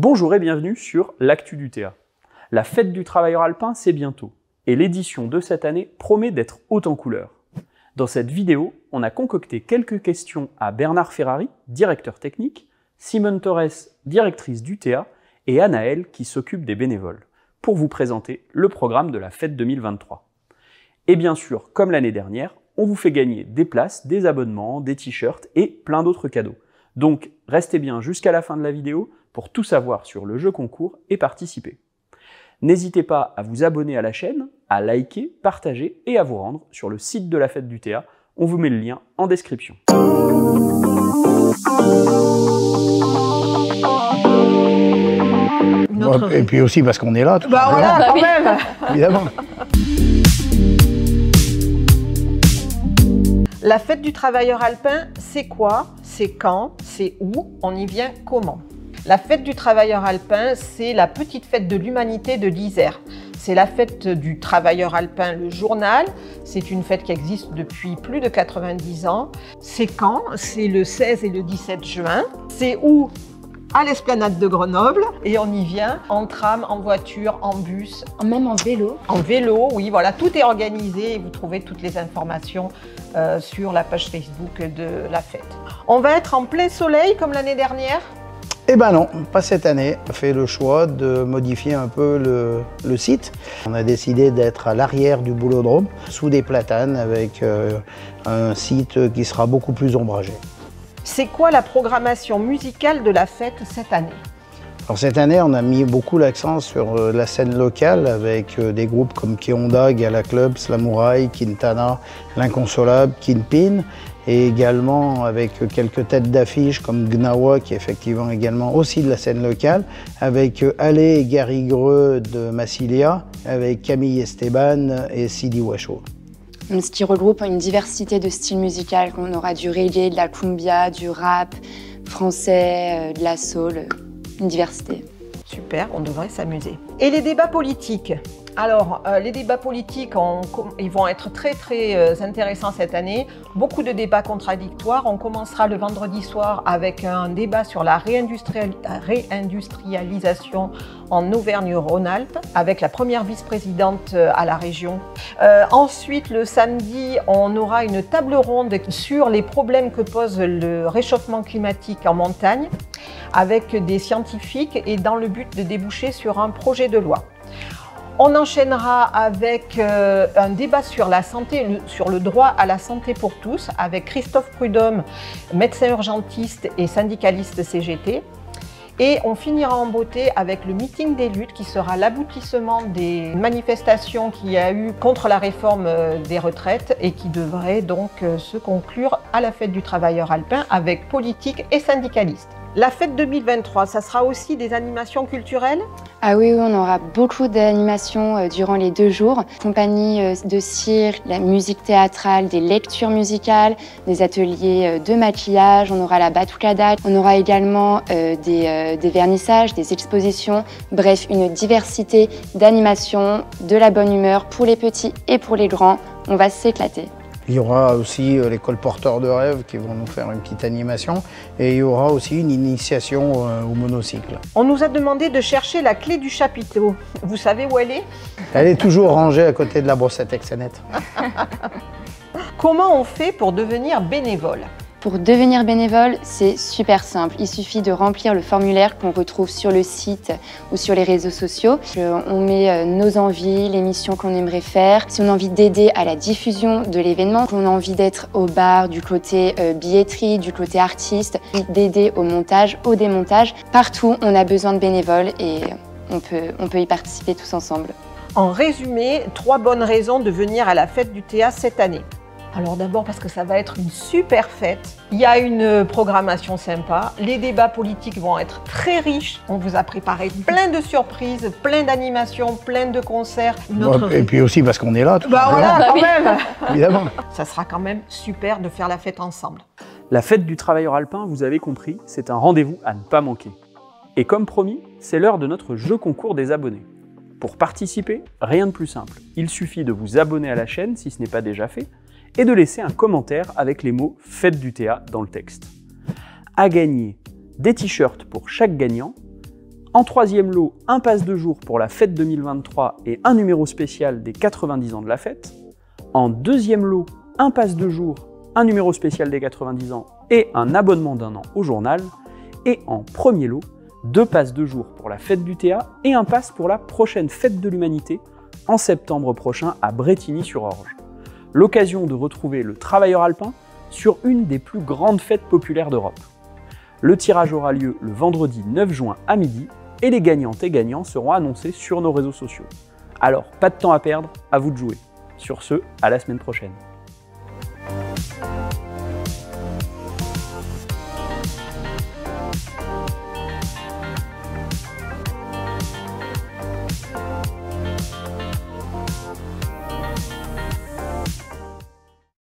Bonjour et bienvenue sur l'Actu du Théa. La fête du travailleur alpin, c'est bientôt, et l'édition de cette année promet d'être haute en couleurs. Dans cette vidéo, on a concocté quelques questions à Bernard Ferrari, directeur technique, Simone Torres, directrice du Théa, et Anaëlle, qui s'occupe des bénévoles, pour vous présenter le programme de la fête 2023. Et bien sûr, comme l'année dernière, on vous fait gagner des places, des abonnements, des t-shirts et plein d'autres cadeaux. Donc restez bien jusqu'à la fin de la vidéo pour tout savoir sur le jeu concours et participer. N'hésitez pas à vous abonner à la chaîne, à liker, partager et à vous rendre sur le site de la fête du Théa. On vous met le lien en description. Et puis aussi parce qu'on est là. Tout voilà, quand même. Évidemment. La fête du travailleur alpin, c'est quoi? C'est quand? C'est où? On y vient comment? La fête du travailleur alpin, c'est la petite fête de l'humanité de l'Isère. C'est la fête du travailleur alpin, le journal. C'est une fête qui existe depuis plus de 90 ans. C'est quand? C'est le 16 et le 17 juin. C'est où? À l'esplanade de Grenoble, et on y vient en tram, en voiture, en bus. Même en vélo. En vélo, oui, voilà, tout est organisé et vous trouvez toutes les informations sur la page Facebook de la fête. On va être en plein soleil comme l'année dernière? Eh ben non, pas cette année. On a fait le choix de modifier un peu le site. On a décidé d'être à l'arrière du boulodrome, sous des platanes, avec un site qui sera beaucoup plus ombragé. C'est quoi la programmation musicale de la fête cette année? Alors cette année, on a mis beaucoup l'accent sur la scène locale avec des groupes comme Kionda, Gala Club, Slamouraï, Quintana, L'Inconsolable, Kinpin, et également avec quelques têtes d'affiche comme Gnawa, qui est effectivement également aussi de la scène locale, avec Allé et Garigreux de Massilia, avec Camille Esteban et Sidi Washo. Ce qui regroupe une diversité de styles musicaux. On aura du reggae, de la cumbia, du rap français, de la soul, une diversité. Super, on devrait s'amuser. Et les débats politiques? Alors, les débats politiques, ils vont être très intéressants cette année. Beaucoup de débats contradictoires. On commencera le vendredi soir avec un débat sur la réindustrialisation en Auvergne-Rhône-Alpes, avec la première vice-présidente à la région. Ensuite, le samedi, on aura une table ronde sur les problèmes que pose le réchauffement climatique en montagne, avec des scientifiques et dans le but de déboucher sur un projet de loi. On enchaînera avec un débat sur la santé, sur le droit à la santé pour tous, avec Christophe Prudhomme, médecin urgentiste et syndicaliste CGT. Et on finira en beauté avec le meeting des luttes qui sera l'aboutissement des manifestations qu'il y a eu contre la réforme des retraites et qui devrait donc se conclure à la fête du travailleur alpin avec politiques et syndicalistes. La fête 2023, ça sera aussi des animations culturelles? Ah oui, on aura beaucoup d'animations durant les 2 jours. Compagnie de cirque, la musique théâtrale, des lectures musicales, des ateliers de maquillage, on aura la batucada, on aura également des vernissages, des expositions, bref, une diversité d'animations, de la bonne humeur pour les petits et pour les grands. On va s'éclater. Il y aura aussi les colporteurs de rêves qui vont nous faire une petite animation et il y aura aussi une initiation au monocycle. On nous a demandé de chercher la clé du chapiteau. Vous savez où elle est? Elle est toujours rangée à côté de la brossette Exanet. Comment on fait pour devenir bénévole? Pour devenir bénévole, c'est super simple. Il suffit de remplir le formulaire qu'on retrouve sur le site ou sur les réseaux sociaux. On met nos envies, les missions qu'on aimerait faire. Si on a envie d'aider à la diffusion de l'événement, qu'on a envie d'être au bar, du côté billetterie, du côté artiste, d'aider au montage, au démontage. Partout, on a besoin de bénévoles et on peut y participer tous ensemble. En résumé, 3 bonnes raisons de venir à la fête du Théa cette année. Alors d'abord parce que ça va être une super fête, il y a une programmation sympa, les débats politiques vont être très riches, on vous a préparé plein de surprises, plein d'animations, plein de concerts. Et puis aussi parce qu'on est là. Voilà, quand même. Évidemment. Ça sera quand même super de faire la fête ensemble. La fête du travailleur alpin, vous avez compris, c'est un rendez-vous à ne pas manquer. Et comme promis, c'est l'heure de notre jeu concours des abonnés. Pour participer, rien de plus simple. Il suffit de vous abonner à la chaîne si ce n'est pas déjà fait, et de laisser un commentaire avec les mots « Fête du Théa » dans le texte. À gagner des t-shirts pour chaque gagnant, En troisième lot, un pass de jour pour la fête 2023 et un numéro spécial des 90 ans de la fête. En deuxième lot, un pass de jour, un numéro spécial des 90 ans et un abonnement d'1 an au journal. Et en premier lot, 2 passes de jour pour la fête du Théa et un pass pour la prochaine fête de l'Humanité en septembre prochain à Brétigny-sur-Orge. L'occasion de retrouver le travailleur alpin sur une des plus grandes fêtes populaires d'Europe. Le tirage aura lieu le vendredi 9 juin à midi et les gagnantes et gagnants seront annoncés sur nos réseaux sociaux. Alors, pas de temps à perdre, à vous de jouer. Sur ce, à la semaine prochaine.